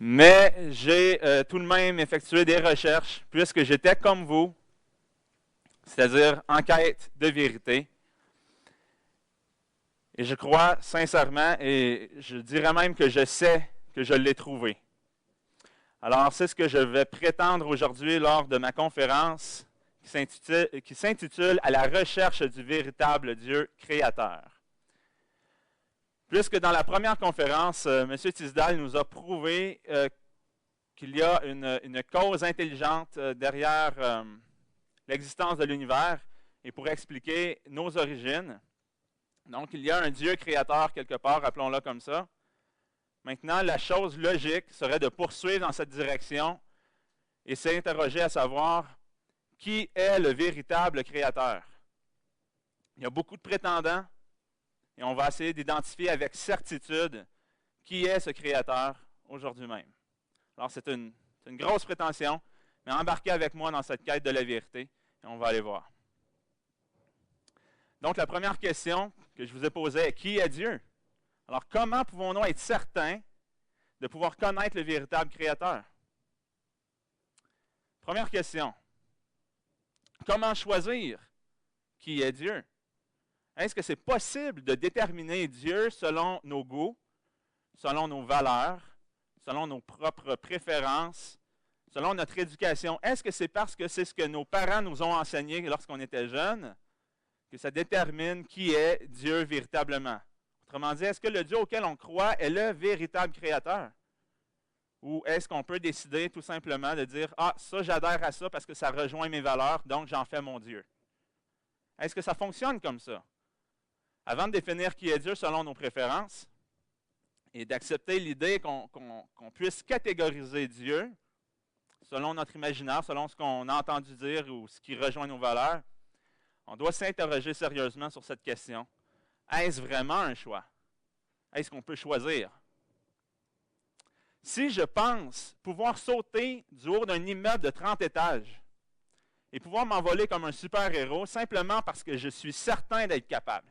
Mais j'ai tout de même effectué des recherches, puisque j'étais comme vous, c'est-à-dire en quête de vérité. Et je crois sincèrement, et je dirais même que je sais que je l'ai trouvé. Alors, c'est ce que je vais prétendre aujourd'hui lors de ma conférence qui s'intitule « À la recherche du véritable Dieu créateur ». Puisque dans la première conférence, M. Tisdale nous a prouvé qu'il y a une cause intelligente derrière l'existence de l'univers et pour expliquer nos origines. Donc, il y a un Dieu créateur quelque part, appelons-le comme ça. Maintenant, la chose logique serait de poursuivre dans cette direction et s'interroger à savoir qui est le véritable créateur. Il y a beaucoup de prétendants et on va essayer d'identifier avec certitude qui est ce créateur aujourd'hui même. Alors, c'est une grosse prétention, mais embarquez avec moi dans cette quête de la vérité et on va aller voir. Donc, la première question que je vous ai posée est qui est Dieu? Alors, comment pouvons-nous être certains de pouvoir connaître le véritable créateur? Première question. Comment choisir qui est Dieu? Est-ce que c'est possible de déterminer Dieu selon nos goûts, selon nos valeurs, selon nos propres préférences, selon notre éducation? Est-ce que c'est parce que c'est ce que nos parents nous ont enseigné lorsqu'on était jeunes que ça détermine qui est Dieu véritablement? Autrement dit, est-ce que le Dieu auquel on croit est le véritable créateur? Ou est-ce qu'on peut décider tout simplement de dire « Ah, ça, j'adhère à ça parce que ça rejoint mes valeurs, donc j'en fais mon Dieu. » Est-ce que ça fonctionne comme ça? Avant de définir qui est Dieu selon nos préférences et d'accepter l'idée qu'on puisse catégoriser Dieu selon notre imaginaire, selon ce qu'on a entendu dire ou ce qui rejoint nos valeurs, on doit s'interroger sérieusement sur cette question. Est-ce vraiment un choix? Est-ce qu'on peut choisir? Si je pense pouvoir sauter du haut d'un immeuble de 30 étages et pouvoir m'envoler comme un super-héros simplement parce que je suis certain d'être capable,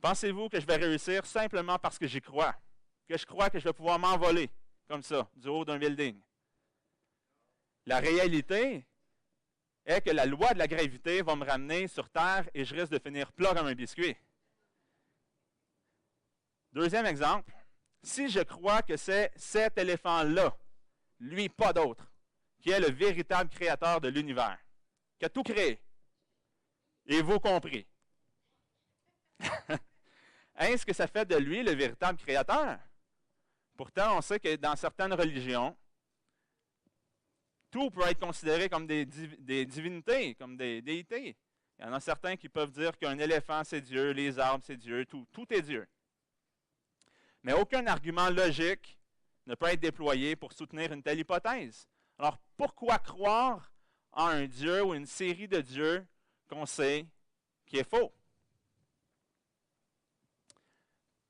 pensez-vous que je vais réussir simplement parce que j'y crois? Que je crois que je vais pouvoir m'envoler comme ça, du haut d'un building? La réalité est que la loi de la gravité va me ramener sur Terre et je risque de finir plat comme un biscuit. Deuxième exemple, si je crois que c'est cet éléphant-là, lui, pas d'autre, qui est le véritable créateur de l'univers, qui a tout créé, et vous compris, est-ce que ça fait de lui le véritable créateur? Pourtant, on sait que dans certaines religions, tout peut être considéré comme des divinités, comme des déités. Il y en a certains qui peuvent dire qu'un éléphant, c'est Dieu, les arbres, c'est Dieu, tout est Dieu. Mais aucun argument logique ne peut être déployé pour soutenir une telle hypothèse. Alors, pourquoi croire en un Dieu ou une série de dieux qu'on sait qui est faux?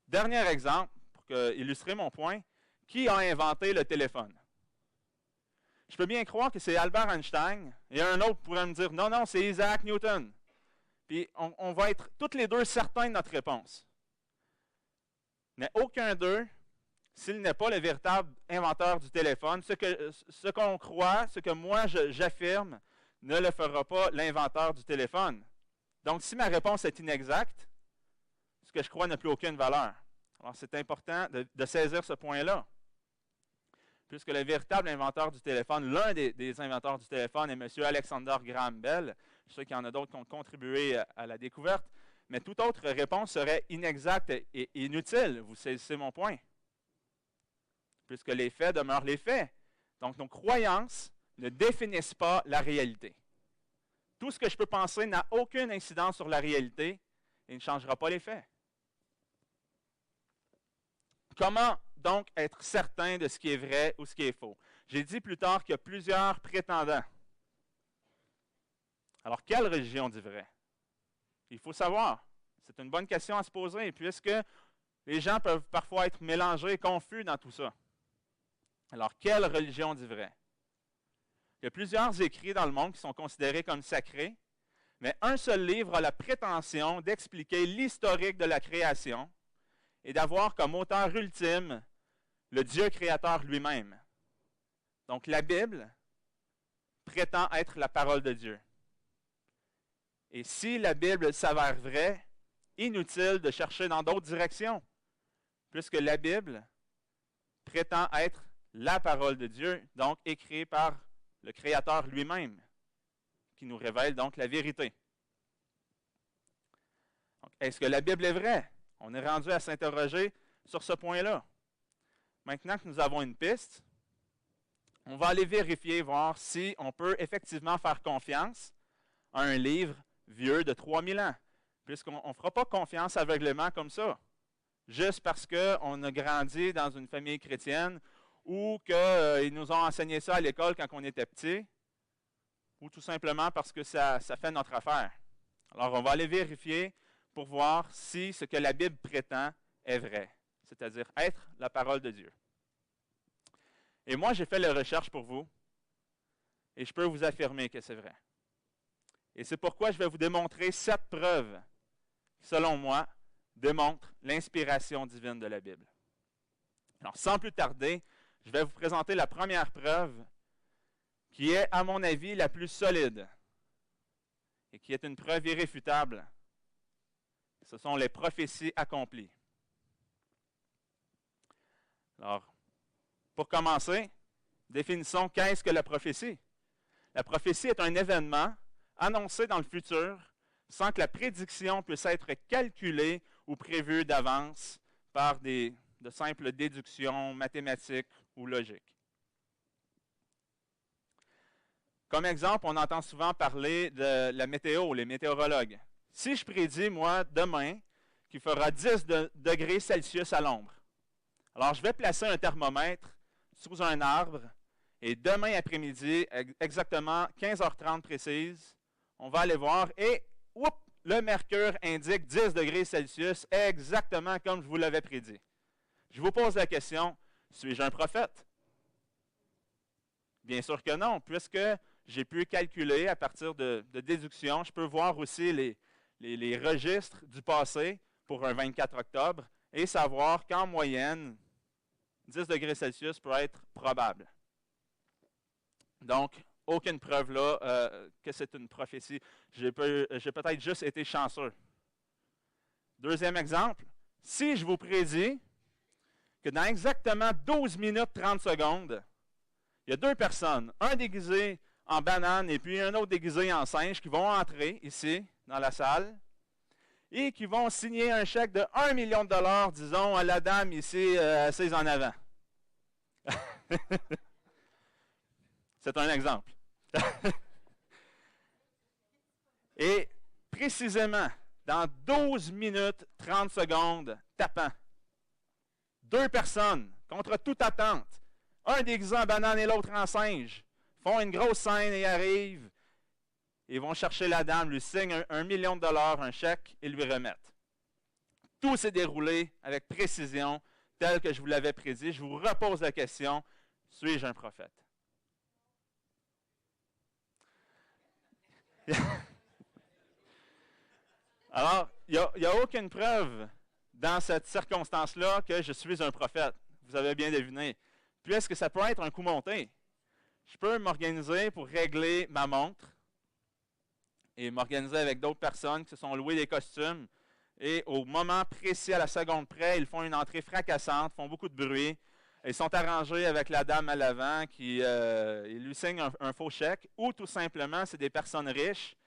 Dernier exemple, pour illustrer mon point, qui a inventé le téléphone? Je peux bien croire que c'est Albert Einstein, et un autre pourrait me dire, non, c'est Isaac Newton. Puis on va être tous les deux certains de notre réponse. Mais aucun d'eux, s'il n'est pas le véritable inventeur du téléphone, ce qu'on croit, ce que moi j'affirme, ne le fera pas l'inventeur du téléphone. Donc, si ma réponse est inexacte, ce que je crois n'a plus aucune valeur. Alors, c'est important de saisir ce point-là. Puisque le véritable inventeur du téléphone, l'un des inventeurs du téléphone est M. Alexander Graham Bell. Je sais qu'il y en a d'autres qui ont contribué à la découverte. Mais toute autre réponse serait inexacte et inutile. Vous saisissez mon point. Puisque les faits demeurent les faits. Donc, nos croyances ne définissent pas la réalité. Tout ce que je peux penser n'a aucune incidence sur la réalité et ne changera pas les faits. Comment donc être certain de ce qui est vrai ou ce qui est faux? J'ai dit plus tard qu'il y a plusieurs prétendants. Alors, quelle religion dit vrai? Il faut savoir. C'est une bonne question à se poser, puisque les gens peuvent parfois être mélangés et confus dans tout ça. Alors, quelle religion dit vrai? Il y a plusieurs écrits dans le monde qui sont considérés comme sacrés, mais un seul livre a la prétention d'expliquer l'historique de la création et d'avoir comme auteur ultime le Dieu créateur lui-même. Donc la Bible prétend être la parole de Dieu. Et si la Bible s'avère vraie, inutile de chercher dans d'autres directions, puisque la Bible prétend être la parole de Dieu, donc écrite par le Créateur lui-même, qui nous révèle donc la vérité. Est-ce que la Bible est vraie? On est rendu à s'interroger sur ce point-là. Maintenant que nous avons une piste, on va aller vérifier, voir si on peut effectivement faire confiance à un livre vieux de 3000 ans, puisqu'on ne fera pas confiance aveuglément comme ça, juste parce qu'on a grandi dans une famille chrétienne ou qu'ils nous ont enseigné ça à l'école quand on était petit, ou tout simplement parce que ça fait notre affaire. Alors, on va aller vérifier pour voir si ce que la Bible prétend est vrai, c'est-à-dire être la parole de Dieu. Et moi, j'ai fait la recherche pour vous, et je peux vous affirmer que c'est vrai. Et c'est pourquoi je vais vous démontrer 7 preuves qui, selon moi, démontrent l'inspiration divine de la Bible. Alors, sans plus tarder, je vais vous présenter la première preuve qui est, à mon avis, la plus solide et qui est une preuve irréfutable. Ce sont les prophéties accomplies. Alors, pour commencer, définissons qu'est-ce que la prophétie. La prophétie est un événement annoncé dans le futur sans que la prédiction puisse être calculée ou prévue d'avance par de simples déductions mathématiques ou logiques. Comme exemple, on entend souvent parler de la météo, les météorologues. Si je prédis, moi, demain, qu'il fera 10 degrés Celsius à l'ombre, alors je vais placer un thermomètre sous un arbre et demain après-midi, exactement 15h30 précise, on va aller voir et le mercure indique 10 degrés Celsius exactement comme je vous l'avais prédit. Je vous pose la question, suis-je un prophète? Bien sûr que non, puisque j'ai pu calculer à partir de déduction, je peux voir aussi les registres du passé pour un 24 octobre et savoir qu'en moyenne, 10 degrés Celsius peut être probable. Donc, aucune preuve là que c'est une prophétie. J'ai peut-être juste été chanceux. Deuxième exemple, si je vous prédis que dans exactement 12 minutes 30 secondes, il y a 2 personnes, un déguisé en banane et puis un autre déguisé en singe qui vont entrer ici, dans la salle, et qui vont signer un chèque de 1 million de dollars, disons, à la dame ici, assise en avant. C'est un exemple. Et précisément, dans 12 minutes 30 secondes, tapant, 2 personnes, contre toute attente, un déguisé en banane et l'autre en singe, font une grosse scène et arrivent, et vont chercher la dame, lui signent 1 million de dollars, un chèque, et lui remettent. Tout s'est déroulé avec précision, tel que je vous l'avais prédit. Je vous repose la question, suis-je un prophète? Alors, il n'y a aucune preuve dans cette circonstance-là que je suis un prophète. Vous avez bien deviné. Puisque ça peut être un coup monté. Je peux m'organiser pour régler ma montre et m'organiser avec d'autres personnes qui se sont louées des costumes. Et au moment précis, à la seconde près, ils font une entrée fracassante, font beaucoup de bruit. Ils sont arrangés avec la dame à l'avant qui lui signe un faux chèque. Ou tout simplement, c'est des personnes riches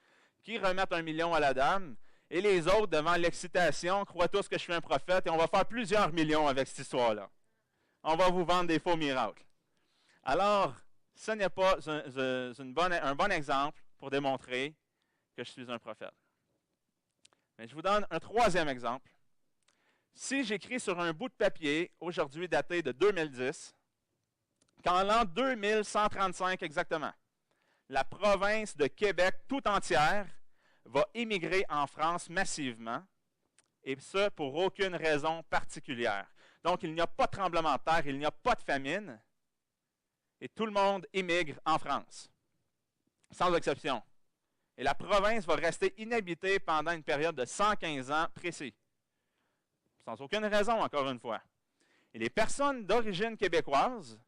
qui remettent 1 million à la dame. Et les autres, devant l'excitation, croient tous que je suis un prophète et on va faire plusieurs millions avec cette histoire-là. On va vous vendre des faux miracles. Alors, ce n'est pas un bon exemple pour démontrer que je suis un prophète. Mais je vous donne un troisième exemple. Si j'écris sur un bout de papier, aujourd'hui daté de 2010, qu'en l'an 2135 exactement, la province de Québec tout entière va émigrer en France massivement, et ce, pour aucune raison particulière. Donc, il n'y a pas de tremblement de terre, il n'y a pas de famine, et tout le monde émigre en France, sans exception. Et la province va rester inhabitée pendant une période de 115 ans précis. Sans aucune raison, encore une fois. Et les personnes d'origine québécoise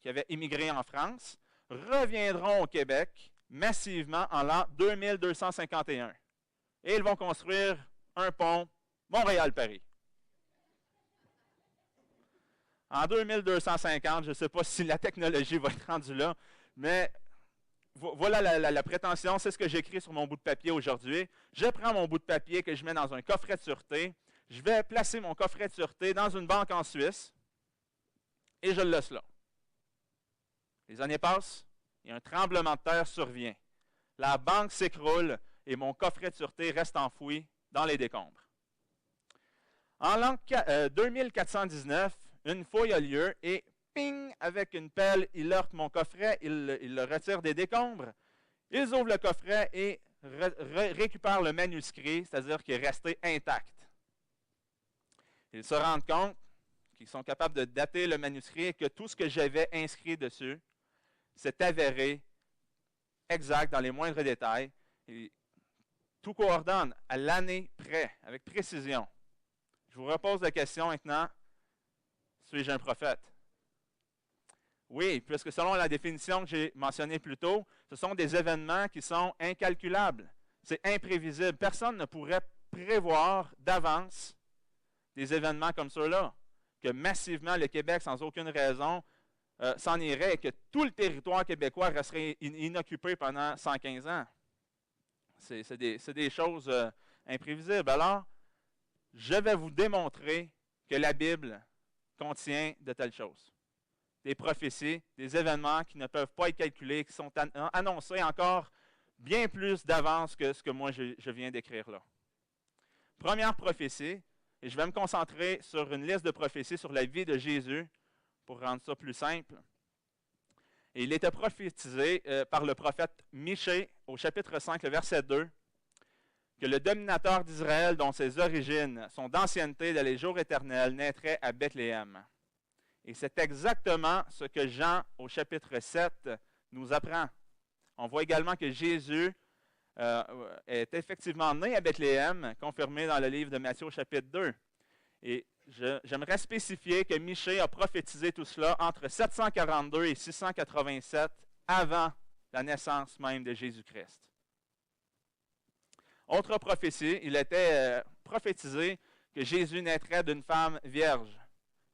qui avaient immigré en France reviendront au Québec massivement en l'an 2251. Et ils vont construire un pont Montréal-Paris. En 2250, je ne sais pas si la technologie va être rendue là, mais voilà la prétention, c'est ce que j'écris sur mon bout de papier aujourd'hui. Je prends mon bout de papier que je mets dans un coffret de sûreté. Je vais placer mon coffret de sûreté dans une banque en Suisse et je le laisse là. Les années passent et un tremblement de terre survient. La banque s'écroule et mon coffret de sûreté reste enfoui dans les décombres. En l'an 2419, une fouille a lieu et ping, avec une pelle, ils heurtent mon coffret, ils le retirent des décombres. Ils ouvrent le coffret et récupèrent le manuscrit, c'est-à-dire qu'il est resté intact. Ils se rendent compte qu'ils sont capables de dater le manuscrit et que tout ce que j'avais inscrit dessus s'est avéré exact dans les moindres détails. Et tout coordonne à l'année près, avec précision. Je vous repose la question maintenant, suis-je un prophète? Oui, puisque selon la définition que j'ai mentionnée plus tôt, ce sont des événements qui sont incalculables. C'est imprévisible. Personne ne pourrait prévoir d'avance des événements comme ceux-là, que massivement le Québec, sans aucune raison, s'en irait et que tout le territoire québécois resterait inoccupé pendant 115 ans. C'est des choses imprévisibles. Alors, je vais vous démontrer que la Bible contient de telles choses. Des prophéties, des événements qui ne peuvent pas être calculés, qui sont annoncés encore bien plus d'avance que ce que moi je viens d'écrire là. Première prophétie, et je vais me concentrer sur une liste de prophéties sur la vie de Jésus pour rendre ça plus simple. Et il était prophétisé par le prophète Michée au chapitre 5, le verset 2, que le dominateur d'Israël, dont ses origines sont d'ancienneté dans les jours éternels, naîtrait à Bethléem. Et c'est exactement ce que Jean, au chapitre 7, nous apprend. On voit également que Jésus est effectivement né à Bethléem, confirmé dans le livre de Matthieu, au chapitre 2. Et j'aimerais spécifier que Michée a prophétisé tout cela entre 742 et 687, avant la naissance même de Jésus-Christ. Autre prophétie, il était prophétisé que Jésus naîtrait d'une femme vierge.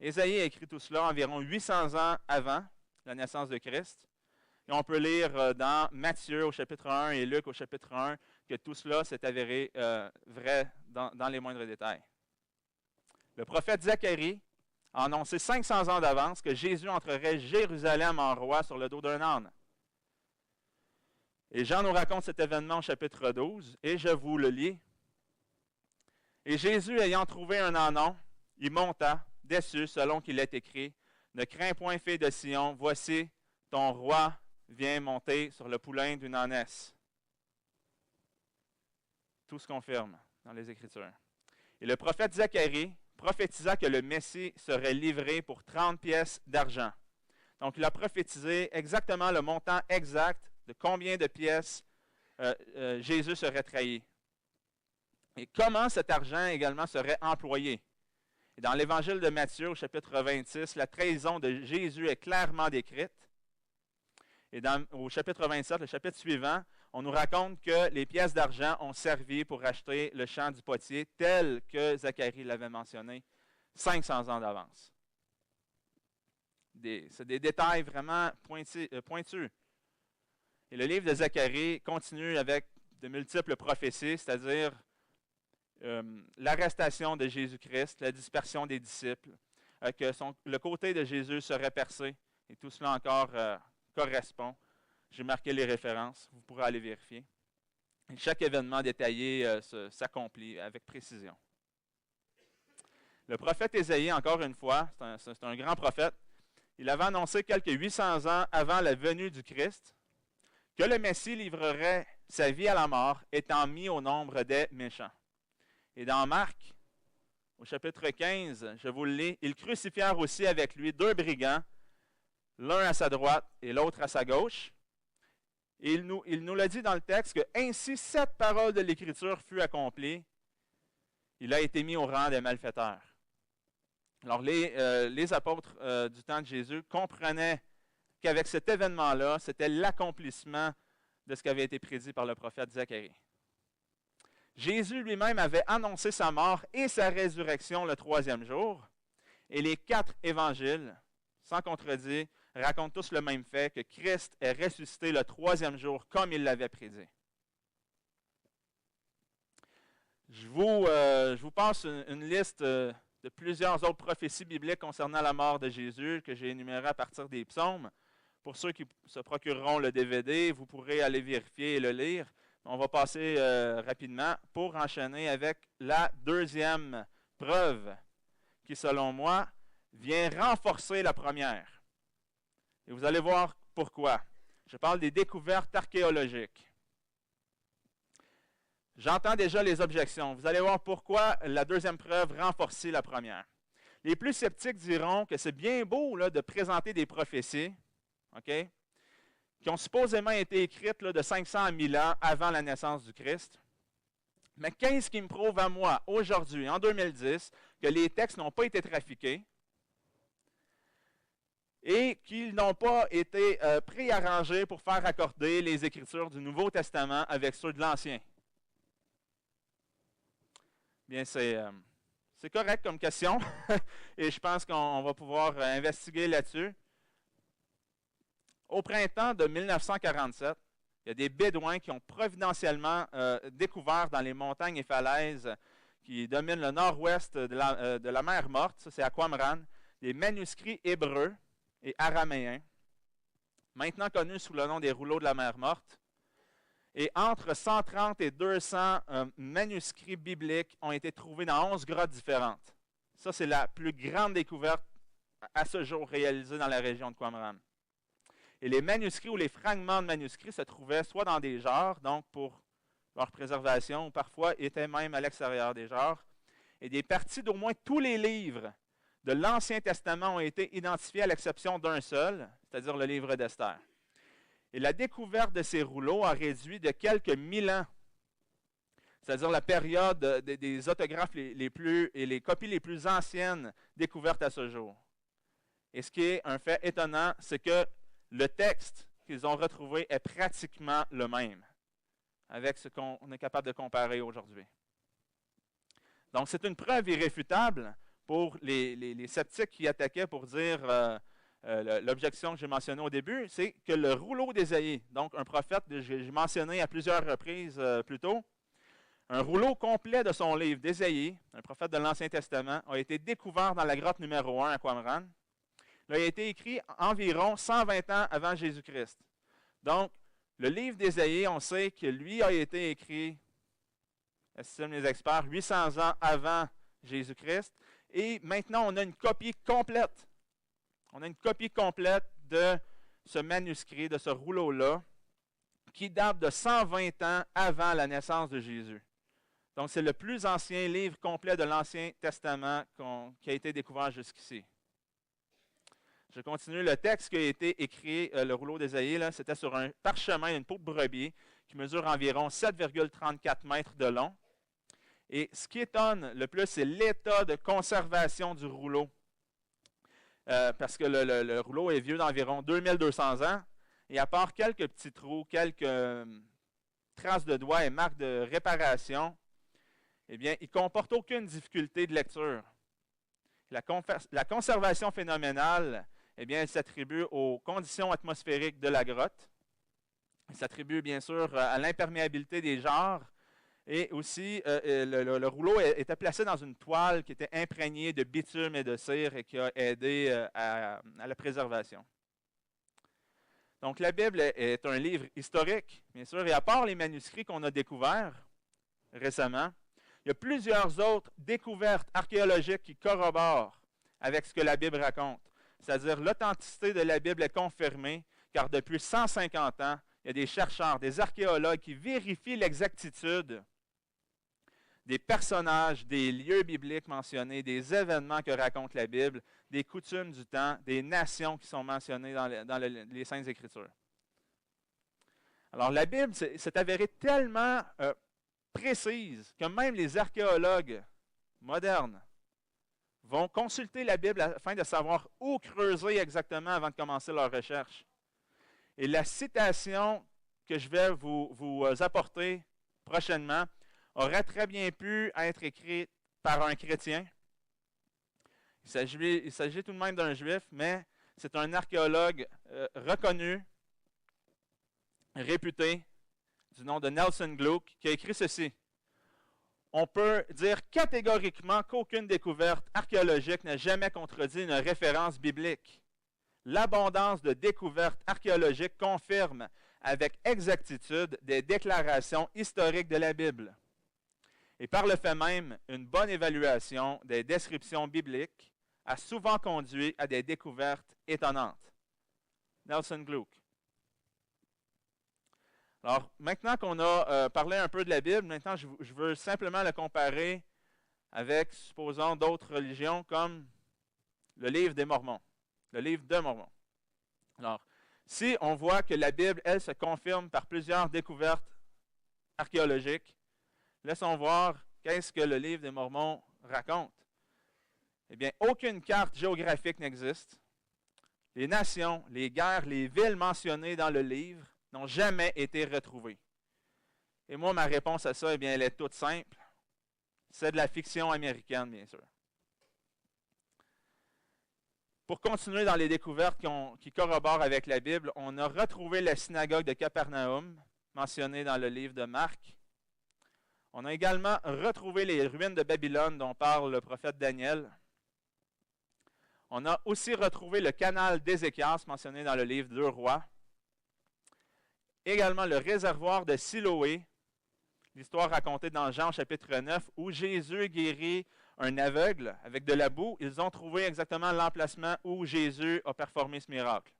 Ésaïe a écrit tout cela environ 800 ans avant la naissance de Christ. Et on peut lire dans Matthieu au chapitre 1 et Luc au chapitre 1 que tout cela s'est avéré vrai dans les moindres détails. Le prophète Zacharie a annoncé 500 ans d'avance que Jésus entrerait Jérusalem en roi sur le dos d'un âne. Et Jean nous raconte cet événement au chapitre 12, et je vous le lis. Et Jésus, ayant trouvé un ânon, il monta, déçu, selon qu'il est écrit, « Ne crains point, fille de Sion, voici ton roi vient monter sur le poulain d'une ânesse. » Tout se confirme dans les Écritures. Et le prophète Zacharie prophétisa que le Messie serait livré pour 30 pièces d'argent. Donc, il a prophétisé exactement le montant exact de combien de pièces Jésus serait trahi. Et comment cet argent également serait employé. Et dans l'Évangile de Matthieu, au chapitre 26, la trahison de Jésus est clairement décrite. Et au chapitre 27, le chapitre suivant, on nous raconte que les pièces d'argent ont servi pour acheter le champ du potier, tel que Zacharie l'avait mentionné, 500 ans d'avance. C'est des détails vraiment pointus. Et le livre de Zacharie continue avec de multiples prophéties, c'est-à-dire l'arrestation de Jésus-Christ, la dispersion des disciples, que le côté de Jésus serait percé, et tout cela encore correspond. J'ai marqué les références, vous pourrez aller vérifier. Et chaque événement détaillé s'accomplit avec précision. Le prophète Ésaïe, encore une fois, c'est un grand prophète, il avait annoncé quelques 800 ans avant la venue du Christ que le Messie livrerait sa vie à la mort, étant mis au nombre des méchants. Et dans Marc, au chapitre 15, je vous le lis, ils crucifièrent aussi avec lui 2 brigands, l'un à sa droite et l'autre à sa gauche. Et il nous l'a dit dans le texte que ainsi cette parole de l'Écriture fut accomplie. Il a été mis au rang des malfaiteurs. Alors, les apôtres du temps de Jésus comprenaient qu'avec cet événement-là, c'était l'accomplissement de ce qui avait été prédit par le prophète Zacharie. Jésus lui-même avait annoncé sa mort et sa résurrection le 3e jour, et les 4 évangiles, sans contredit, racontent tous le même fait, que Christ est ressuscité le 3e jour comme il l'avait prédit. Je vous passe une liste de plusieurs autres prophéties bibliques concernant la mort de Jésus que j'ai énumérées à partir des psaumes. Pour ceux qui se procureront le DVD, vous pourrez aller vérifier et le lire. On va passer rapidement pour enchaîner avec la deuxième preuve qui, selon moi, vient renforcer la première. Et vous allez voir pourquoi. Je parle des découvertes archéologiques. J'entends déjà les objections. Vous allez voir pourquoi la deuxième preuve renforce la première. Les plus sceptiques diront que c'est bien beau là, de présenter des prophéties, OK, qui ont supposément été écrites là, de 500 à 1000 ans avant la naissance du Christ. Mais qu'est-ce qui me prouve à moi, aujourd'hui, en 2010, que les textes n'ont pas été trafiqués et qu'ils n'ont pas été préarrangés pour faire accorder les Écritures du Nouveau Testament avec ceux de l'Ancien? Bien, c'est correct comme question et je pense qu'on va pouvoir investiguer là-dessus. Au printemps de 1947, il y a des Bédouins qui ont providentiellement découvert dans les montagnes et falaises qui dominent le nord-ouest de la mer Morte, ça c'est à Qumran, des manuscrits hébreux et araméens, maintenant connus sous le nom des rouleaux de la mer Morte. Et entre 130 et 200 manuscrits bibliques ont été trouvés dans 11 grottes différentes. Ça, c'est la plus grande découverte à ce jour réalisée dans la région de Qumran. Et les manuscrits ou les fragments de manuscrits se trouvaient soit dans des jarres, donc pour leur préservation, ou parfois étaient même à l'extérieur des jarres. Et des parties d'au moins tous les livres de l'Ancien Testament ont été identifiées à l'exception d'un seul, c'est-à-dire le livre d'Esther. Et la découverte de ces rouleaux a réduit de quelques 1000 ans, c'est-à-dire la période des autographes et les copies les plus anciennes découvertes à ce jour. Et ce qui est un fait étonnant, c'est que le texte qu'ils ont retrouvé est pratiquement le même avec ce qu'on est capable de comparer aujourd'hui. Donc, c'est une preuve irréfutable pour les sceptiques qui attaquaient pour dire l'objection que j'ai mentionnée au début, c'est que le rouleau d'Ésaïe, donc un prophète que j'ai mentionné à plusieurs reprises plus tôt, un rouleau complet de son livre d'Ésaïe, un prophète de l'Ancien Testament, a été découvert dans la grotte numéro 1 à Qumran. Il a été écrit environ 120 ans avant Jésus-Christ. Donc, le livre d'Ésaïe, on sait que lui a été écrit, estiment les experts, 800 ans avant Jésus-Christ. Et maintenant, on a une copie complète. On a une copie complète de ce manuscrit, de ce rouleau-là, qui date de 120 ans avant la naissance de Jésus. Donc, c'est le plus ancien livre complet de l'Ancien Testament qui a été découvert jusqu'ici. Je continue. Le texte qui a été écrit, le rouleau d'Ésaïe, c'était sur un parchemin, une peau de brebis, qui mesure environ 7,34 mètres de long. Et ce qui étonne le plus, c'est l'état de conservation du rouleau. Parce que le rouleau est vieux d'environ 2200 ans. Et à part quelques petits trous, quelques traces de doigts et marques de réparation, eh bien, il ne comporte aucune difficulté de lecture. La conservation phénoménale, eh bien, elle s'attribue aux conditions atmosphériques de la grotte. Elle s'attribue bien sûr à l'imperméabilité des jarres. Et aussi, le rouleau était placé dans une toile qui était imprégnée de bitume et de cire et qui a aidé à la préservation. Donc, la Bible est un livre historique, bien sûr, et à part les manuscrits qu'on a découverts récemment, il y a plusieurs autres découvertes archéologiques qui corroborent avec ce que la Bible raconte. C'est-à-dire, l'authenticité de la Bible est confirmée, car depuis 150 ans, il y a des chercheurs, des archéologues qui vérifient l'exactitude des personnages, des lieux bibliques mentionnés, des événements que raconte la Bible, des coutumes du temps, des nations qui sont mentionnées dans les Saintes Écritures. Alors, la Bible s'est avérée tellement précise que même les archéologues modernes vont consulter la Bible afin de savoir où creuser exactement avant de commencer leur recherche. Et la citation que je vais vous apporter prochainement aurait très bien pu être écrite par un chrétien. Il s'agit tout de même d'un juif, mais c'est un archéologue reconnu, réputé, du nom de Nelson Gluck, qui a écrit ceci. On peut dire catégoriquement qu'aucune découverte archéologique n'a jamais contredit une référence biblique. L'abondance de découvertes archéologiques confirme avec exactitude des déclarations historiques de la Bible. Et par le fait même, une bonne évaluation des descriptions bibliques a souvent conduit à des découvertes étonnantes. Nelson Gluck. Alors, maintenant qu'on a parlé un peu de la Bible, maintenant je veux simplement la comparer avec, supposons, d'autres religions comme le livre des Mormons, le livre de Mormon. Alors, si on voit que la Bible, elle, se confirme par plusieurs découvertes archéologiques, laissons voir qu'est-ce que le livre des Mormons raconte. Eh bien, aucune carte géographique n'existe. Les nations, les guerres, les villes mentionnées dans le livre n'ont jamais été retrouvées. Et moi, ma réponse à ça, eh bien, elle est toute simple. C'est de la fiction américaine, bien sûr. Pour continuer dans les découvertes qui corroborent avec la Bible, on a retrouvé la synagogue de Capernaum, mentionnée dans le livre de Marc. On a également retrouvé les ruines de Babylone dont parle le prophète Daniel. On a aussi retrouvé le canal d'Ézéchias, mentionné dans le livre de 2 Rois. Également le réservoir de Siloé, l'histoire racontée dans Jean chapitre 9, où Jésus guérit un aveugle avec de la boue. Ils ont trouvé exactement l'emplacement où Jésus a performé ce miracle.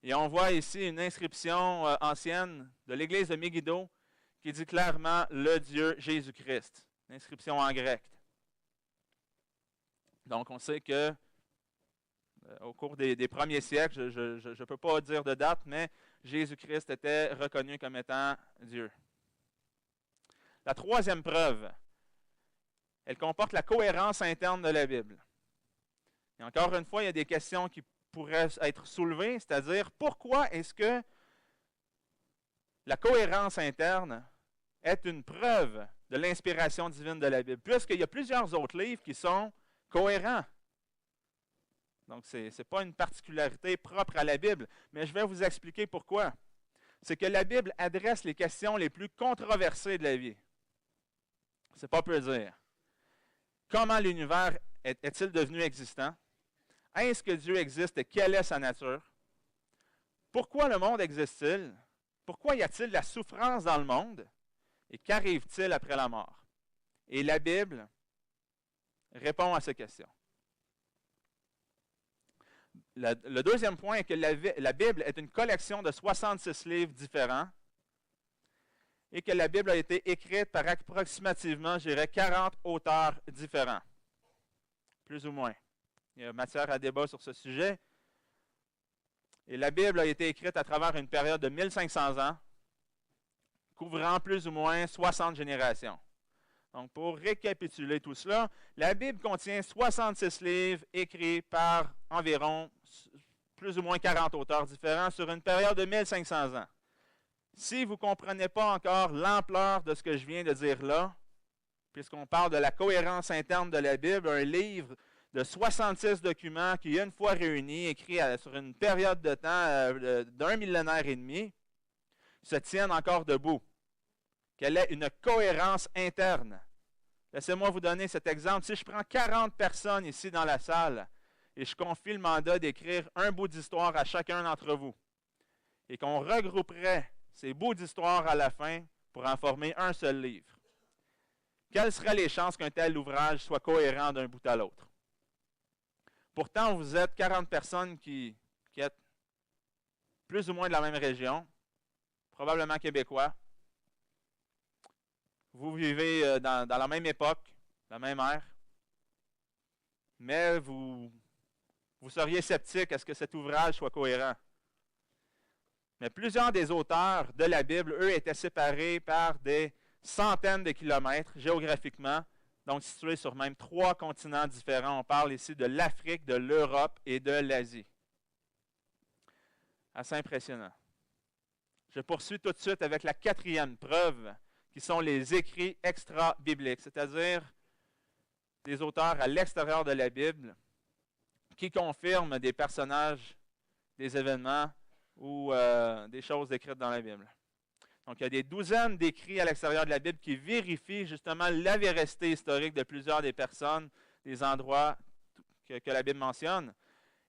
Et on voit ici une inscription ancienne de l'église de Megiddo qui dit clairement « le Dieu Jésus-Christ », l'inscription en grec. Donc on sait que au cours des premiers siècles, je ne peux pas dire de date, mais Jésus-Christ était reconnu comme étant Dieu. La troisième preuve, elle comporte la cohérence interne de la Bible. Et encore une fois, il y a des questions qui pourraient être soulevées, c'est-à-dire pourquoi est-ce que la cohérence interne est une preuve de l'inspiration divine de la Bible, puisqu'il y a plusieurs autres livres qui sont cohérents. Donc, ce n'est pas une particularité propre à la Bible, mais je vais vous expliquer pourquoi. C'est que la Bible adresse les questions les plus controversées de la vie. C'est pas peu dire. Comment l'univers est-il devenu existant? Est-ce que Dieu existe et quelle est sa nature? Pourquoi le monde existe-t-il? Pourquoi y a-t-il de la souffrance dans le monde? Et qu'arrive-t-il après la mort? Et la Bible répond à ces questions. Le deuxième point est que la Bible est une collection de 66 livres différents et que la Bible a été écrite par approximativement, je dirais, 40 auteurs différents, plus ou moins. Il y a matière à débat sur ce sujet. Et la Bible a été écrite à travers une période de 1500 ans, couvrant plus ou moins 60 générations. Donc, pour récapituler tout cela, la Bible contient 66 livres écrits par environ plus ou moins 40 auteurs différents sur une période de 1500 ans. Si vous ne comprenez pas encore l'ampleur de ce que je viens de dire là, puisqu'on parle de la cohérence interne de la Bible, un livre de 66 documents qui, une fois réunis, écrits sur une période de temps d'un millénaire et demi, se tiennent encore debout. Quelle est une cohérence interne? Laissez-moi vous donner cet exemple. Si je prends 40 personnes ici dans la salle et je confie le mandat d'écrire un bout d'histoire à chacun d'entre vous et qu'on regrouperait ces bouts d'histoire à la fin pour en former un seul livre, quelles seraient les chances qu'un tel ouvrage soit cohérent d'un bout à l'autre? Pourtant, vous êtes 40 personnes qui êtes plus ou moins de la même région, probablement québécois. Vous vivez dans la même époque, la même ère, mais vous seriez sceptique à ce que cet ouvrage soit cohérent. Mais plusieurs des auteurs de la Bible, eux, étaient séparés par des centaines de kilomètres géographiquement, donc situé sur même 3 continents différents. On parle ici de l'Afrique, de l'Europe et de l'Asie. Assez impressionnant. Je poursuis tout de suite avec la 4e preuve, qui sont les écrits extra-bibliques, c'est-à-dire des auteurs à l'extérieur de la Bible qui confirment des personnages, des événements ou des choses écrites dans la Bible. Donc, il y a des douzaines d'écrits à l'extérieur de la Bible qui vérifient justement la véracité historique de plusieurs des personnes, des endroits que la Bible mentionne.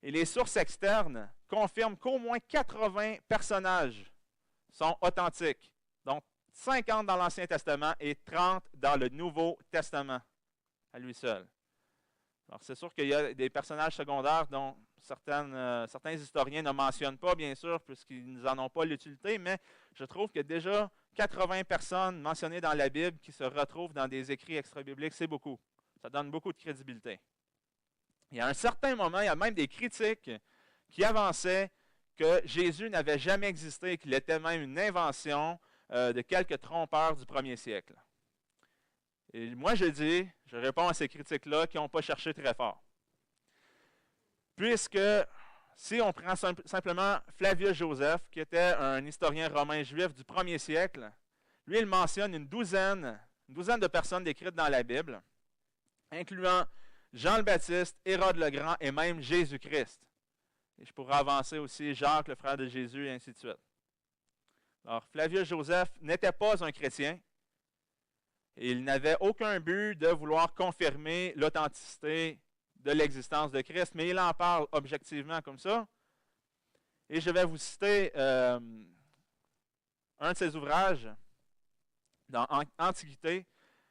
Et les sources externes confirment qu'au moins 80 personnages sont authentiques. Donc, 50 dans l'Ancien Testament et 30 dans le Nouveau Testament, à lui seul. Alors, c'est sûr qu'il y a des personnages secondaires dont certains historiens ne mentionnent pas, bien sûr, puisqu'ils n'en ont pas l'utilité, mais je trouve que déjà 80 personnes mentionnées dans la Bible qui se retrouvent dans des écrits extra-bibliques, c'est beaucoup. Ça donne beaucoup de crédibilité. Et à un certain moment, il y a même des critiques qui avançaient que Jésus n'avait jamais existé, qu'il était même une invention de quelques trompeurs du 1er siècle. Et moi, je réponds à ces critiques-là qui n'ont pas cherché très fort. Puisque, si on prend simplement Flavius Joseph, qui était un historien romain juif du 1er siècle, lui, il mentionne une douzaine de personnes décrites dans la Bible, incluant Jean le Baptiste, Hérode le Grand et même Jésus-Christ. Et je pourrais avancer aussi Jacques, le frère de Jésus, et ainsi de suite. Alors, Flavius Joseph n'était pas un chrétien. Et il n'avait aucun but de vouloir confirmer l'authenticité de l'existence de Christ, mais il en parle objectivement comme ça. Et je vais vous citer un de ses ouvrages dans Antiquité.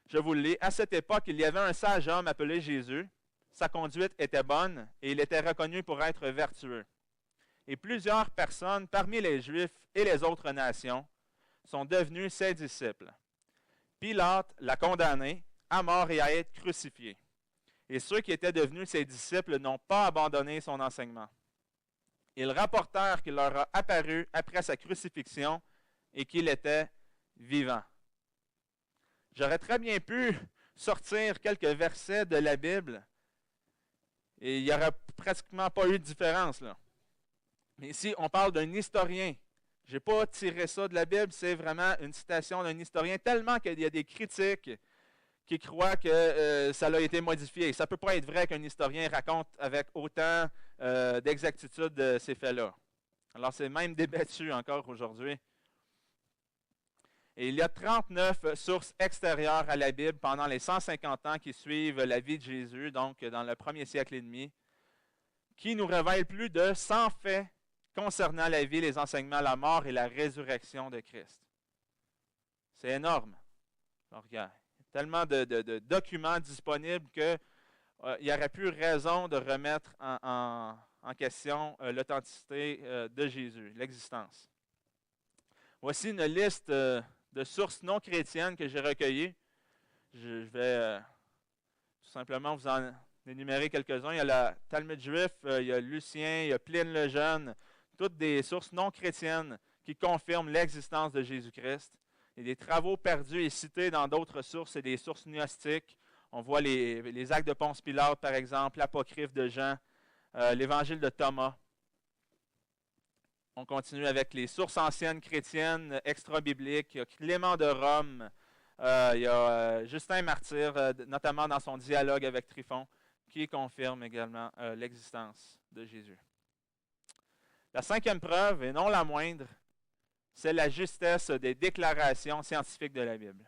Je vous le lis. À cette époque, il y avait un sage homme appelé Jésus. Sa conduite était bonne et il était reconnu pour être vertueux. Et plusieurs personnes parmi les Juifs et les autres nations sont devenues ses disciples. Pilate l'a condamné à mort et à être crucifié. Et ceux qui étaient devenus ses disciples n'ont pas abandonné son enseignement. Ils rapportèrent qu'il leur a apparu après sa crucifixion et qu'il était vivant. J'aurais très bien pu sortir quelques versets de la Bible et il n'y aurait pratiquement pas eu de différence, là. Mais ici, on parle d'un historien. Je n'ai pas tiré ça de la Bible, c'est vraiment une citation d'un historien, tellement qu'il y a des critiques qui croient que ça a été modifié. Ça ne peut pas être vrai qu'un historien raconte avec autant d'exactitude ces faits-là. Alors, c'est même débattu encore aujourd'hui. Et il y a 39 sources extérieures à la Bible pendant les 150 ans qui suivent la vie de Jésus, donc dans le 1er siècle et demi, qui nous révèlent plus de 100 faits concernant la vie, les enseignements, la mort et la résurrection de Christ. C'est énorme. Alors, il y a tellement de documents disponibles qu'il n'y aurait plus raison de remettre en question l'authenticité de Jésus, l'existence. Voici une liste de sources non chrétiennes que j'ai recueillies. Je vais tout simplement vous en énumérer quelques-uns. Il y a le Talmud juif, il y a Lucien, il y a Pline le Jeune, toutes des sources non chrétiennes qui confirment l'existence de Jésus-Christ. Il y a des travaux perdus et cités dans d'autres sources, et des sources gnostiques. On voit les actes de Ponce Pilate, par exemple, l'apocryphe de Jean, l'évangile de Thomas. On continue avec les sources anciennes chrétiennes extra-bibliques. Il y a Clément de Rome, il y a Justin Martyr, notamment dans son dialogue avec Tryphon, qui confirme également l'existence de Jésus. La 5e preuve, et non la moindre, c'est la justesse des déclarations scientifiques de la Bible.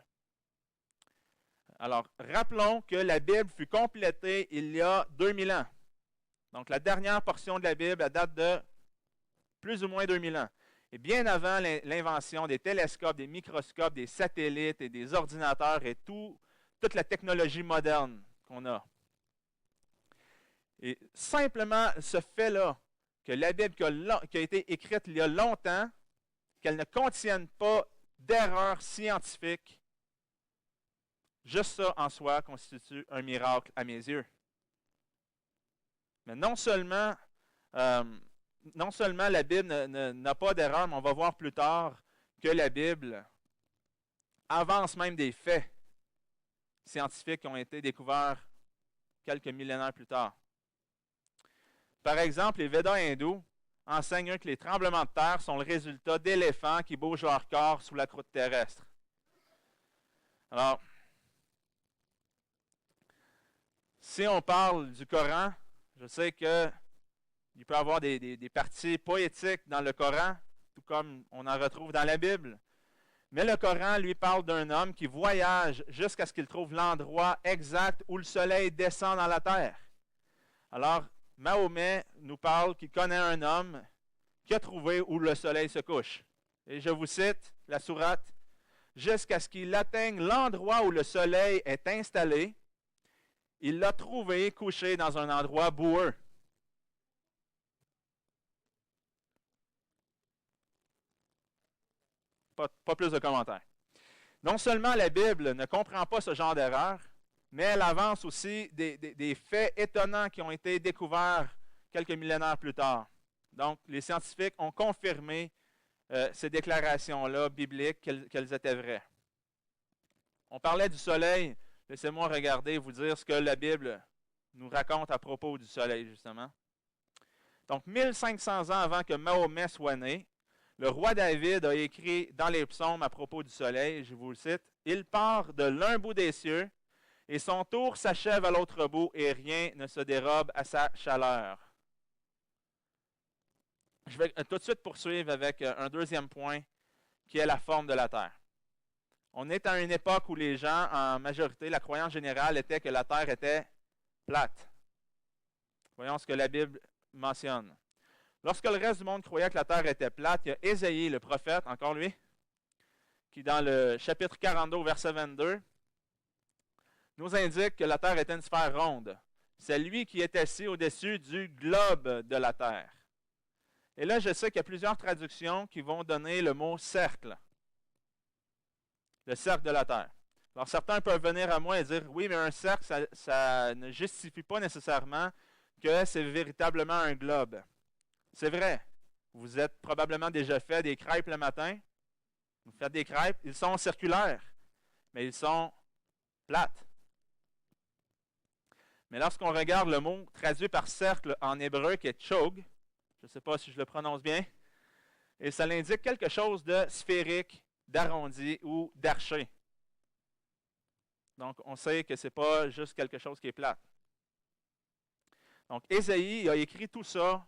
Alors, rappelons que la Bible fut complétée il y a 2000 ans. Donc, la dernière portion de la Bible, elle date de plus ou moins 2000 ans. Et bien avant l'invention des télescopes, des microscopes, des satellites et des ordinateurs et toute la technologie moderne qu'on a. Et simplement ce fait-là, que la Bible qui a été écrite il y a longtemps, qu'elle ne contienne pas d'erreurs scientifiques, juste ça en soi constitue un miracle à mes yeux. Mais non seulement la Bible n'a pas d'erreur, mais on va voir plus tard que la Bible avance même des faits scientifiques qui ont été découverts quelques millénaires plus tard. Par exemple, les Védas hindous enseignent que les tremblements de terre sont le résultat d'éléphants qui bougent leur corps sous la croûte terrestre. Alors, si on parle du Coran, je sais qu'il peut y avoir des parties poétiques dans le Coran, tout comme on en retrouve dans la Bible. Mais le Coran, lui, parle d'un homme qui voyage jusqu'à ce qu'il trouve l'endroit exact où le soleil descend dans la terre. Alors, Mahomet nous parle qu'il connaît un homme qui a trouvé où le soleil se couche. Et je vous cite la sourate, « Jusqu'à ce qu'il atteigne l'endroit où le soleil est installé, il l'a trouvé couché dans un endroit boueux. » Pas plus de commentaires. Non seulement la Bible ne comprend pas ce genre d'erreur, mais elle avance aussi des faits étonnants qui ont été découverts quelques millénaires plus tard. Donc, les scientifiques ont confirmé ces déclarations-là bibliques, qu'elles étaient vraies. On parlait du soleil. Laissez-moi regarder, vous dire ce que la Bible nous raconte à propos du soleil, justement. Donc, 1500 ans avant que Mahomet soit né, le roi David a écrit dans les psaumes à propos du soleil, je vous le cite, « Il part de l'un bout des cieux, et son tour s'achève à l'autre bout, et rien ne se dérobe à sa chaleur. » Je vais tout de suite poursuivre avec un deuxième point, qui est la forme de la Terre. On est à une époque où les gens, en majorité, la croyance générale était que la Terre était plate. Voyons ce que la Bible mentionne. Lorsque le reste du monde croyait que la terre était plate, il y a Ésaïe, le prophète, encore lui, qui dans le chapitre 42, verset 22, nous indique que la terre était une sphère ronde. C'est lui qui est assis au-dessus du globe de la terre. Et là, je sais qu'il y a plusieurs traductions qui vont donner le mot cercle. Le cercle de la terre. Alors, certains peuvent venir à moi et dire, oui, mais un cercle, ça ne justifie pas nécessairement que c'est véritablement un globe. C'est vrai. Vous êtes probablement déjà fait des crêpes le matin. Vous faites des crêpes. Ils sont circulaires, mais ils sont plates. Mais lorsqu'on regarde le mot traduit par cercle en hébreu qui est chog, je ne sais pas si je le prononce bien, et ça l'indique quelque chose de sphérique, d'arrondi ou d'arché. Donc, on sait que ce n'est pas juste quelque chose qui est plate. Donc, Ésaïe a écrit tout ça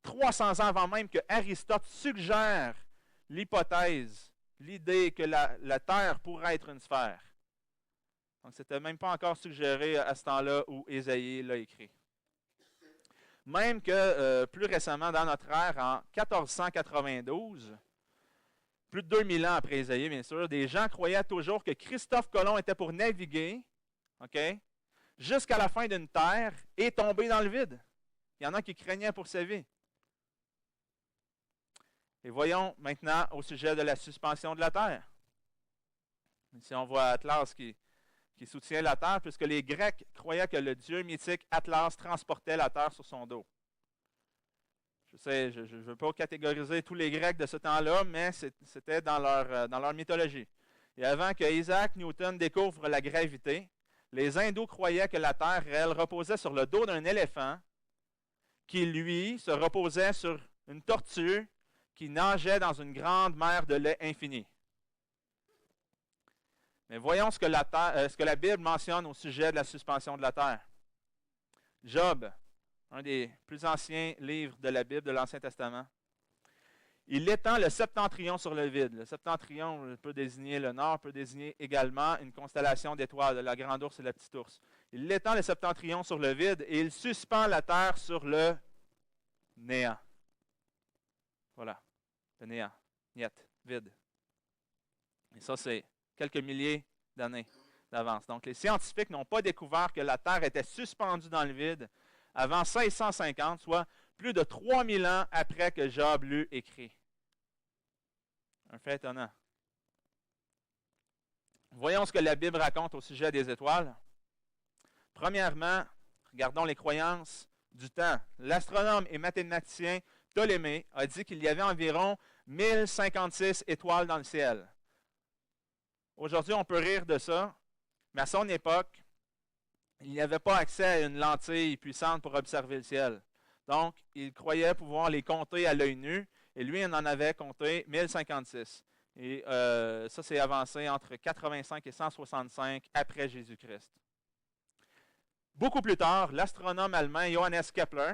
300 ans avant même que Aristote suggère l'hypothèse, l'idée que la Terre pourrait être une sphère. Donc, ce n'était même pas encore suggéré à ce temps-là où Ésaïe l'a écrit. Même que plus récemment, dans notre ère, en 1492, plus de 2000 ans après Ésaïe, bien sûr, des gens croyaient toujours que Christophe Colomb était pour naviguer, jusqu'à la fin d'une terre et tomber dans le vide. Il y en a qui craignaient pour sa vie. Et voyons maintenant au sujet de la suspension de la terre. Ici, on voit Atlas qui soutient la terre, puisque les Grecs croyaient que le dieu mythique Atlas transportait la terre sur son dos. Je sais, je ne veux pas catégoriser tous les Grecs de ce temps-là, mais c'était dans leur mythologie. Et avant que Isaac Newton découvre la gravité, les hindous croyaient que la terre, elle, reposait sur le dos d'un éléphant qui, lui, se reposait sur une tortue qui nageait dans une grande mer de lait infini. Mais voyons ce que la Bible mentionne au sujet de la suspension de la terre. Job, un des plus anciens livres de la Bible, de l'Ancien Testament. Il étend le septentrion sur le vide. Le septentrion peut désigner le nord, peut désigner également une constellation d'étoiles, la grande ours et la petite ours. Il étend le septentrion sur le vide et il suspend la terre sur le néant. Voilà, le néant, niet, vide. Et ça, c'est quelques milliers d'années d'avance. Donc, les scientifiques n'ont pas découvert que la Terre était suspendue dans le vide avant 1650, soit plus de 3000 ans après que Job l'eut écrit. Un fait étonnant. Voyons ce que la Bible raconte au sujet des étoiles. Premièrement, regardons les croyances du temps. L'astronome et mathématicien Ptolémée a dit qu'il y avait environ 1056 étoiles dans le ciel. Aujourd'hui, on peut rire de ça, Mais à son époque, il n'y avait pas accès à une lentille puissante pour observer le ciel. Donc, il croyait pouvoir les compter à l'œil nu, et lui, il en avait compté 1056. Et ça, c'est avancé entre 85 et 165 après Jésus-Christ. Beaucoup plus tard, l'astronome allemand Johannes Kepler,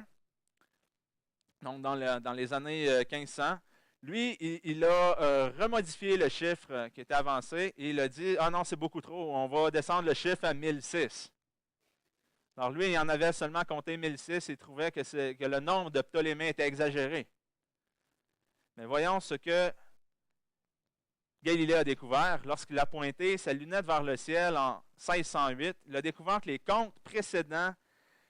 donc dans les années 1500, lui, il a remodifié le chiffre qui était avancé et il a dit « Ah non, c'est beaucoup trop, on va descendre le chiffre à 1006 ». Alors lui, il en avait seulement compté 1006 et il trouvait que le nombre de Ptolémée était exagéré. Mais voyons ce que Galilée a découvert lorsqu'il a pointé sa lunette vers le ciel en 1608. Il a découvert que les comptes précédents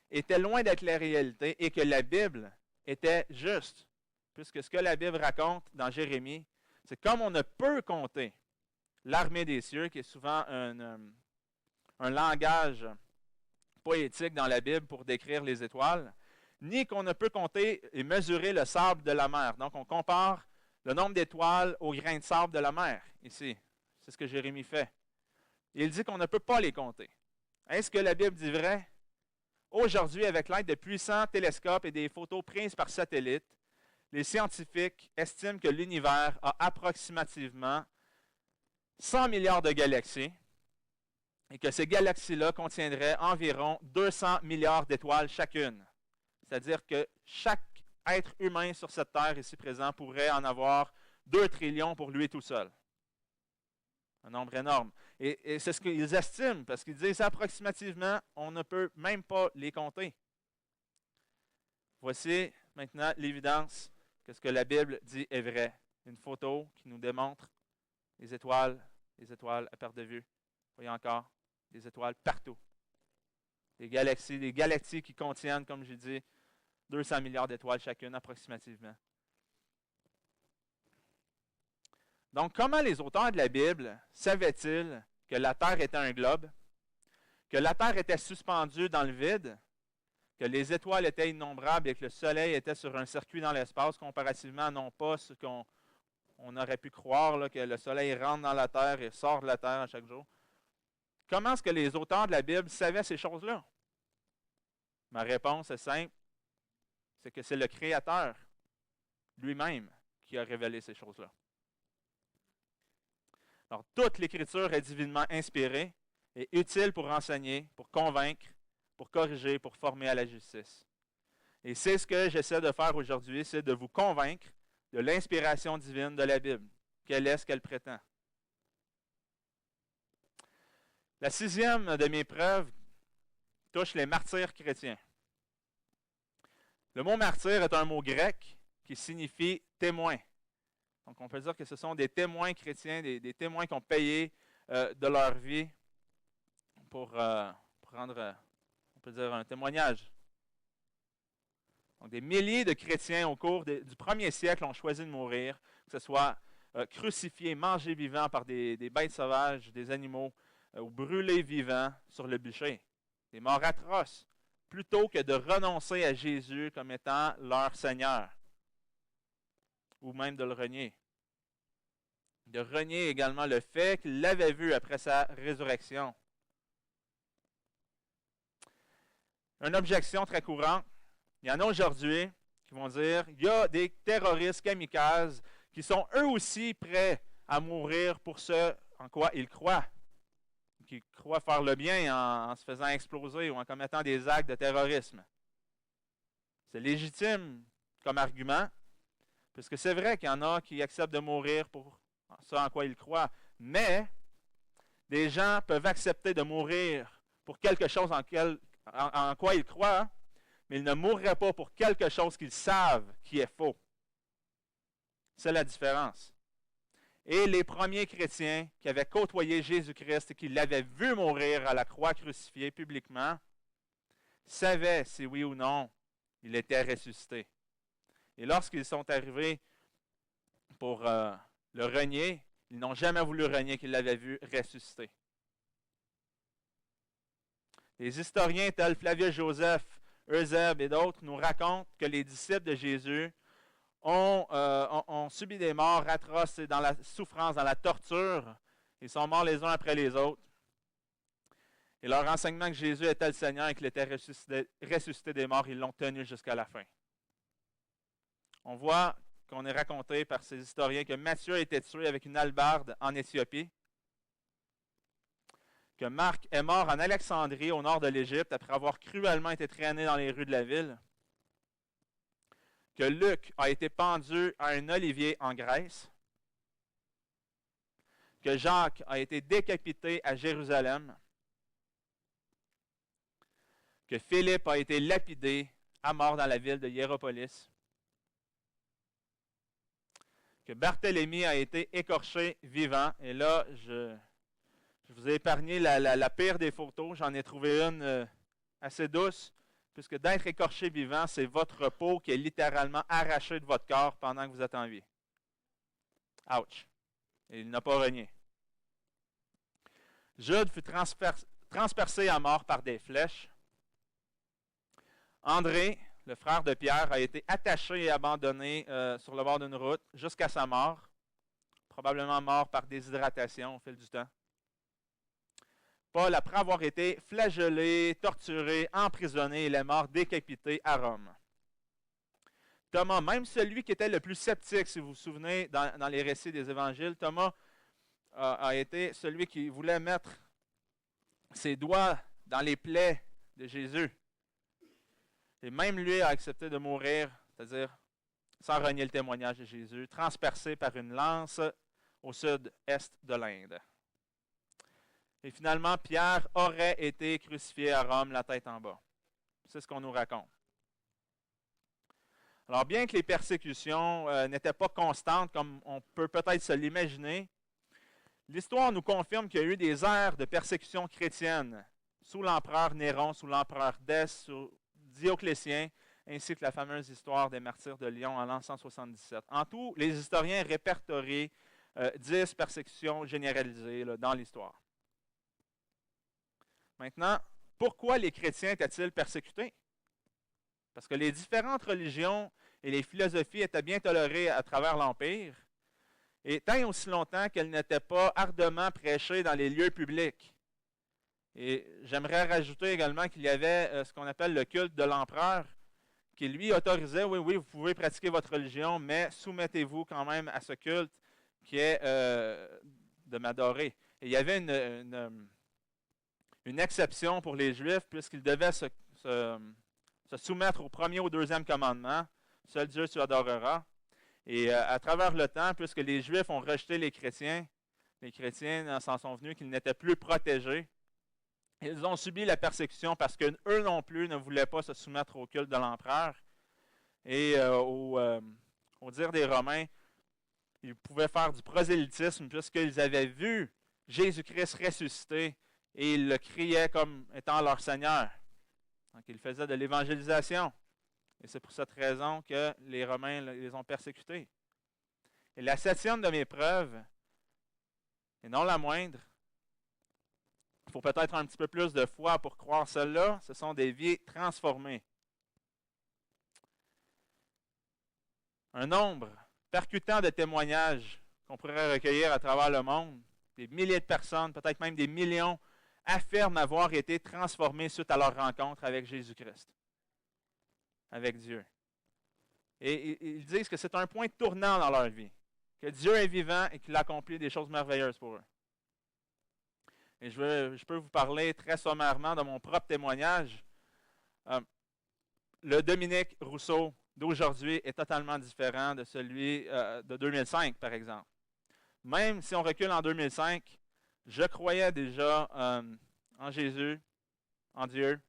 étaient loin d'être la réalité et que la Bible était juste. Puisque ce que la Bible raconte dans Jérémie, c'est comme on ne peut compter l'armée des cieux, qui est souvent un langage poétique dans la Bible pour décrire les étoiles, ni qu'on ne peut compter et mesurer le sable de la mer. Donc, on compare le nombre d'étoiles au grain de sable de la mer, ici. C'est ce que Jérémie fait. Il dit qu'on ne peut pas les compter. Est-ce que la Bible dit vrai? Aujourd'hui, avec l'aide de puissants télescopes et des photos prises par satellite, les scientifiques estiment que l'univers a approximativement 100 milliards de galaxies et que ces galaxies-là contiendraient environ 200 milliards d'étoiles chacune. C'est-à-dire que chaque être humain sur cette terre ici présent pourrait en avoir 2 trillions pour lui tout seul. Un nombre énorme. Et c'est ce qu'ils estiment, parce qu'ils disent approximativement, on ne peut même pas les compter. Voici maintenant l'évidence que ce que la Bible dit est vrai. Une photo qui nous démontre les étoiles à perte de vue. Voyez encore, des étoiles partout. Des galaxies qui contiennent, comme j'ai dit, 200 milliards d'étoiles chacune approximativement. Donc, comment les auteurs de la Bible savaient-ils que la Terre était un globe, que la Terre était suspendue dans le vide, que les étoiles étaient innombrables et que le Soleil était sur un circuit dans l'espace, comparativement non pas ce qu'on aurait pu croire, là, que le Soleil rentre dans la Terre et sort de la Terre à chaque jour? Comment est-ce que les auteurs de la Bible savaient ces choses-là? Ma réponse est simple, c'est que c'est le Créateur lui-même qui a révélé ces choses-là. Alors, toute l'Écriture est divinement inspirée et utile pour enseigner, pour convaincre, pour corriger, pour former à la justice. Et c'est ce que j'essaie de faire aujourd'hui, c'est de vous convaincre de l'inspiration divine de la Bible. Quelle est ce qu'elle prétend? La 6e de mes preuves touche les martyrs chrétiens. Le mot martyr est un mot grec qui signifie témoin. Donc, on peut dire que ce sont des témoins chrétiens, des témoins qui ont payé de leur vie pour rendre, on peut dire, un témoignage. Donc, des milliers de chrétiens au cours du 1er siècle ont choisi de mourir, que ce soit crucifiés, mangés vivants par des bêtes sauvages, des animaux, ou brûlés vivants sur le bûcher. Des morts atroces, plutôt que de renoncer à Jésus comme étant leur Seigneur, ou même de le renier. De renier également le fait qu'il l'avait vu après sa résurrection. Une objection très courante, il y en a aujourd'hui qui vont dire il y a des terroristes kamikazes qui sont eux aussi prêts à mourir pour ce en quoi ils croient. Qui croient faire le bien en se faisant exploser ou en commettant des actes de terrorisme. C'est légitime comme argument, puisque c'est vrai qu'il y en a qui acceptent de mourir pour ça en quoi ils croient, mais des gens peuvent accepter de mourir pour quelque chose en quoi ils croient, mais ils ne mourraient pas pour quelque chose qu'ils savent qui est faux. C'est la différence. Et les premiers chrétiens qui avaient côtoyé Jésus-Christ et qui l'avaient vu mourir à la croix crucifiée publiquement, savaient si oui ou non il était ressuscité. Et lorsqu'ils sont arrivés pour le renier, ils n'ont jamais voulu renier qu'ils l'avaient vu ressusciter. Les historiens tels Flavius Joseph, Eusèbe et d'autres nous racontent que les disciples de Jésus ont subi des morts atroces dans la souffrance, dans la torture. Ils sont morts les uns après les autres. Et leur enseignement que Jésus était le Seigneur et qu'il était ressuscité des morts, ils l'ont tenu jusqu'à la fin. On voit qu'on est raconté par ces historiens que Matthieu a été tué avec une hallebarde en Éthiopie, que Marc est mort en Alexandrie, au nord de l'Égypte, après avoir cruellement été traîné dans les rues de la ville, que Luc a été pendu à un olivier en Grèce, que Jacques a été décapité à Jérusalem, que Philippe a été lapidé à mort dans la ville de Hiéropolis, que Barthélemy a été écorché vivant. Et là, je vous ai épargné la pire des photos. J'en ai trouvé une assez douce, puisque d'être écorché vivant, c'est votre peau qui est littéralement arrachée de votre corps pendant que vous êtes en vie. Ouch! Et il n'a pas renié. Jude fut transpercé à mort par des flèches. André, le frère de Pierre, a été attaché et abandonné sur le bord d'une route jusqu'à sa mort, probablement mort par déshydratation au fil du temps. Paul, après avoir été flagellé, torturé, emprisonné, il est mort décapité à Rome. Thomas, même celui qui était le plus sceptique, si vous vous souvenez, dans les récits des évangiles, Thomas a été celui qui voulait mettre ses doigts dans les plaies de Jésus. Et même lui a accepté de mourir, c'est-à-dire sans renier le témoignage de Jésus, transpercé par une lance au sud-est de l'Inde. Et finalement, Pierre aurait été crucifié à Rome, la tête en bas. C'est ce qu'on nous raconte. Alors, bien que les persécutions n'étaient pas constantes, comme on peut peut-être se l'imaginer, l'histoire nous confirme qu'il y a eu des ères de persécution chrétienne sous l'empereur Néron, sous l'empereur Dès, sous Dioclétien, ainsi que la fameuse histoire des martyrs de Lyon en l'an 177. En tout, les historiens répertorient 10 persécutions généralisées dans l'histoire. Maintenant, pourquoi les chrétiens étaient-ils persécutés? Parce que les différentes religions et les philosophies étaient bien tolérées à travers l'Empire, et tant et aussi longtemps qu'elles n'étaient pas ardemment prêchées dans les lieux publics. Et j'aimerais rajouter également qu'il y avait ce qu'on appelle le culte de l'empereur, qui lui autorisait, oui, vous pouvez pratiquer votre religion, mais soumettez-vous quand même à ce culte qui est de m'adorer. Et il y avait une exception pour les Juifs, puisqu'ils devaient se soumettre au premier ou au deuxième commandement, seul Dieu tu adoreras. Et à travers le temps, puisque les Juifs ont rejeté les chrétiens s'en sont venus qu'ils n'étaient plus protégés. Ils ont subi la persécution parce qu'eux non plus ne voulaient pas se soumettre au culte de l'empereur. Et au dire des Romains, ils pouvaient faire du prosélytisme puisqu'ils avaient vu Jésus-Christ ressuscité et ils le criaient comme étant leur Seigneur. Donc ils faisaient de l'évangélisation. Et c'est pour cette raison que les Romains les ont persécutés. Et la 7e de mes preuves, et non la moindre, il faut peut-être un petit peu plus de foi pour croire cela, ce sont des vies transformées. Un nombre percutant de témoignages qu'on pourrait recueillir à travers le monde, des milliers de personnes, peut-être même des millions, affirment avoir été transformés suite à leur rencontre avec Jésus-Christ, avec Dieu. Et ils disent que c'est un point tournant dans leur vie, que Dieu est vivant et qu'il accomplit des choses merveilleuses pour eux. Et je peux vous parler très sommairement de mon propre témoignage. Le Dominique Rousseau d'aujourd'hui est totalement différent de celui de 2005, par exemple. Même si on recule en 2005, je croyais déjà en Jésus, en Dieu.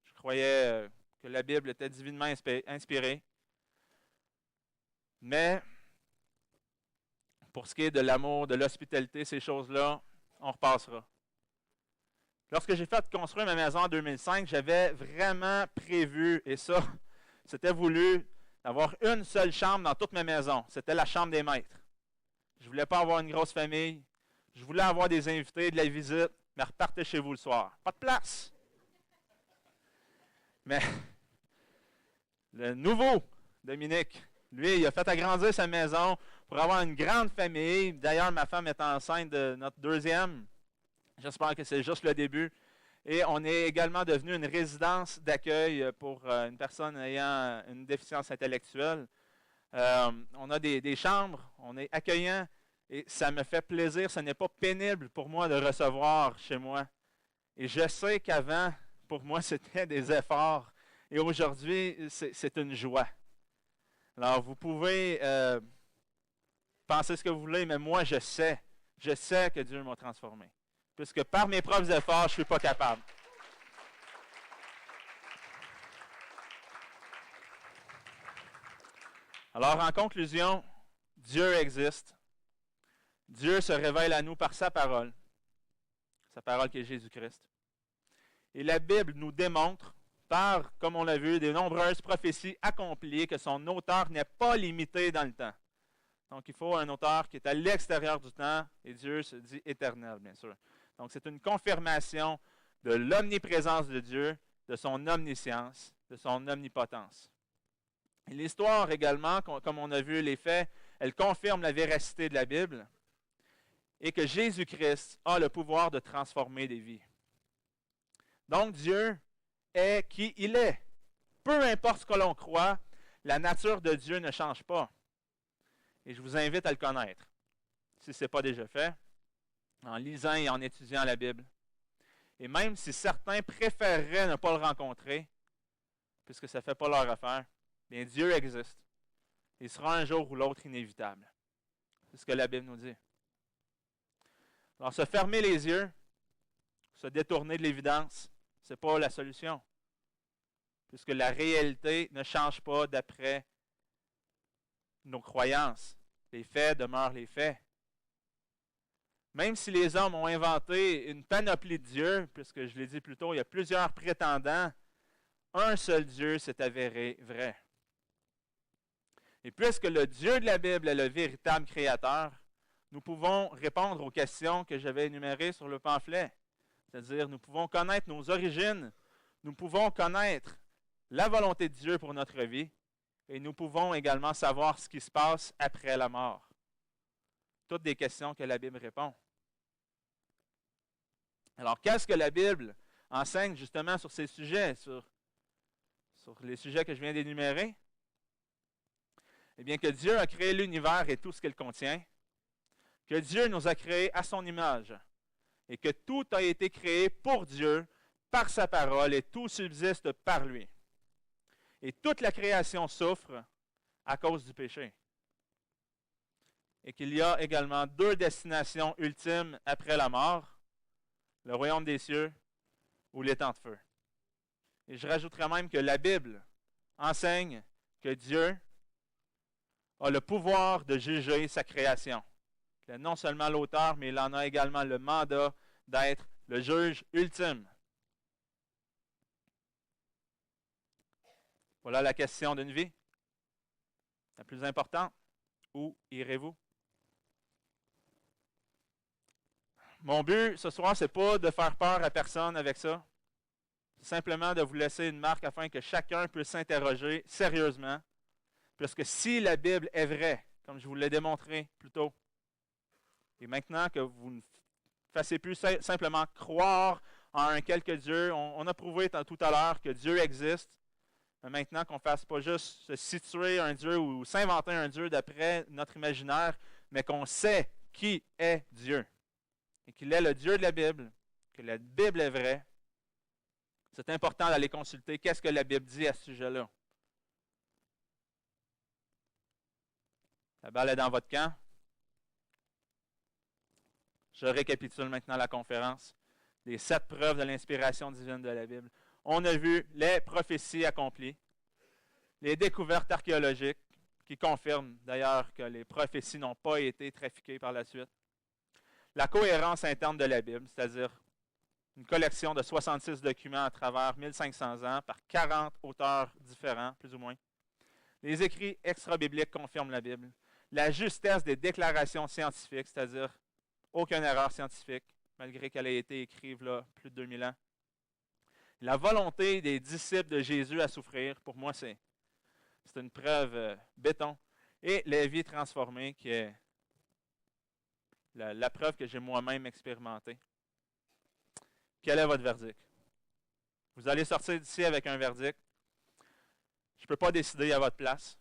Je croyais que la Bible était divinement inspirée. Mais pour ce qui est de l'amour, de l'hospitalité, ces choses-là, on repassera. Lorsque j'ai fait construire ma maison en 2005, j'avais vraiment prévu, et ça, c'était voulu, d'avoir une seule chambre dans toute ma maison. C'était la chambre des maîtres. Je ne voulais pas avoir une grosse famille. Je voulais avoir des invités, de la visite, mais repartez chez vous le soir. Pas de place. Mais le nouveau Dominique, lui, il a fait agrandir sa maison pour avoir une grande famille. D'ailleurs, ma femme est enceinte de notre deuxième. J'espère que c'est juste le début. Et on est également devenu une résidence d'accueil pour une personne ayant une déficience intellectuelle. On a des chambres, on est accueillant et ça me fait plaisir. Ce n'est pas pénible pour moi de recevoir chez moi. Et je sais qu'avant, pour moi, c'était des efforts. Et aujourd'hui, c'est une joie. Alors, vous pouvez penser ce que vous voulez, mais moi, je sais que Dieu m'a transformé. Puisque par mes propres efforts, je ne suis pas capable. Alors, en conclusion, Dieu existe. Dieu se révèle à nous par sa parole qui est Jésus-Christ. Et la Bible nous démontre, par, comme on l'a vu, des nombreuses prophéties accomplies, que son auteur n'est pas limité dans le temps. Donc, il faut un auteur qui est à l'extérieur du temps, et Dieu se dit éternel, bien sûr. Donc, c'est une confirmation de l'omniprésence de Dieu, de son omniscience, de son omnipotence. Et l'histoire également, comme on a vu les faits, elle confirme la véracité de la Bible et que Jésus-Christ a le pouvoir de transformer des vies. Donc, Dieu est qui il est. Peu importe ce que l'on croit, la nature de Dieu ne change pas. Et je vous invite à le connaître, si ce n'est pas déjà fait, en lisant et en étudiant la Bible. Et même si certains préféreraient ne pas le rencontrer, puisque ça ne fait pas leur affaire, bien Dieu existe. Il sera un jour ou l'autre inévitable. C'est ce que la Bible nous dit. Alors, se fermer les yeux, se détourner de l'évidence, ce n'est pas la solution. Puisque la réalité ne change pas d'après nos croyances. Les faits demeurent les faits. Même si les hommes ont inventé une panoplie de dieux, puisque je l'ai dit plus tôt, il y a plusieurs prétendants, un seul Dieu s'est avéré vrai. Et puisque le Dieu de la Bible est le véritable créateur, nous pouvons répondre aux questions que j'avais énumérées sur le pamphlet. C'est-à-dire, nous pouvons connaître nos origines, nous pouvons connaître la volonté de Dieu pour notre vie, et nous pouvons également savoir ce qui se passe après la mort. Toutes des questions que la Bible répond. Alors, qu'est-ce que la Bible enseigne justement sur ces sujets, sur les sujets que je viens d'énumérer? Eh bien, que Dieu a créé l'univers et tout ce qu'il contient, que Dieu nous a créés à son image, et que tout a été créé pour Dieu, par sa parole, et tout subsiste par lui. Et toute la création souffre à cause du péché. Et qu'il y a également deux destinations ultimes après la mort, le royaume des cieux ou l'étang de feu. Et je rajouterais même que la Bible enseigne que Dieu a le pouvoir de juger sa création. Non seulement l'auteur, mais il en a également le mandat d'être le juge ultime. Voilà la question d'une vie. La plus importante, où irez-vous? Mon but ce soir, ce n'est pas de faire peur à personne avec ça. C'est simplement de vous laisser une marque afin que chacun puisse s'interroger sérieusement. Puisque si la Bible est vraie, comme je vous l'ai démontré plus tôt, et maintenant que vous ne fassiez plus simplement croire en un quelque Dieu, on a prouvé tout à l'heure que Dieu existe, mais maintenant qu'on ne fasse pas juste se situer un Dieu ou s'inventer un Dieu d'après notre imaginaire, mais qu'on sait qui est Dieu, et qu'il est le Dieu de la Bible, que la Bible est vraie. C'est important d'aller consulter qu'est-ce que la Bible dit à ce sujet-là. La balle est dans votre camp. Je récapitule maintenant la conférence. Les 7 preuves de l'inspiration divine de la Bible. On a vu les prophéties accomplies, les découvertes archéologiques qui confirment d'ailleurs que les prophéties n'ont pas été trafiquées par la suite. La cohérence interne de la Bible, c'est-à-dire une collection de 66 documents à travers 1500 ans par 40 auteurs différents, plus ou moins. Les écrits extra-bibliques confirment la Bible. La justesse des déclarations scientifiques, c'est-à-dire aucune erreur scientifique, malgré qu'elle ait été écrite là, plus de 2000 ans. La volonté des disciples de Jésus à souffrir, pour moi, c'est une preuve béton. Et la vie transformée, qui est la preuve que j'ai moi-même expérimentée. Quel est votre verdict? Vous allez sortir d'ici avec un verdict. Je ne peux pas décider à votre place.